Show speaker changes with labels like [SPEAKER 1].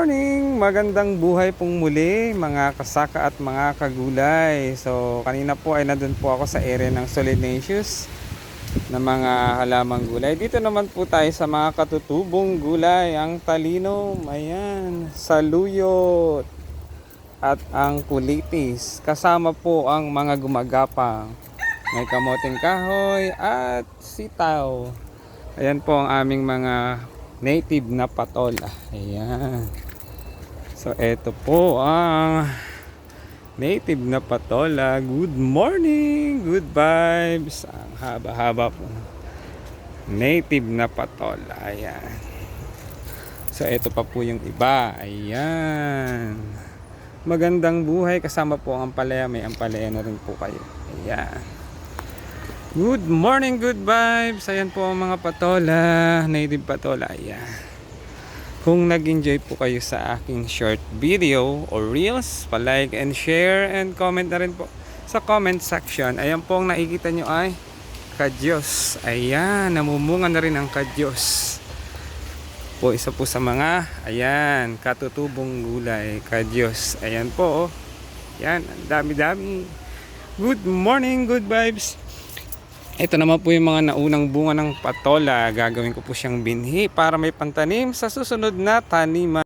[SPEAKER 1] morning! Magandang buhay pong muli mga kasaka at mga kagulay. So kanina po ay nandun po ako sa area ng solanaceous na mga halamang gulay. Dito naman po tayo sa mga katutubong gulay. Ang talino, ayan, saluyot at ang kulitis. Kasama po ang mga gumagapang. May kamoting kahoy at sitaw. Ayan po ang aming mga native na patola. Ayan. So eto po ang native na patola. Good morning, good vibes. Ang haba-haba po. Native na patola. Ayan. So eto pa po yung iba. Ayan. Magandang buhay kasama po ang ampalaya. May ampalaya na rin po kayo. Ayan. Good morning, good vibes. Ayan po ang mga patola, native patola. Ayan. Kung nag-enjoy po kayo sa aking short video or reels, pa-like and share and comment na rin po sa comment section. Ayan po ang nakikita nyo ay kadyos. Ayan, namumunga na rin ang kadyos. Po isa po sa mga, ayan, katutubong gulay, kadyos. Ayan po, oh. Ayan, ang dami-dami. Good morning, good vibes. Ito naman po yung mga naunang bunga ng patola. Gagawin ko po siyang binhi para may pantanim sa susunod na taniman.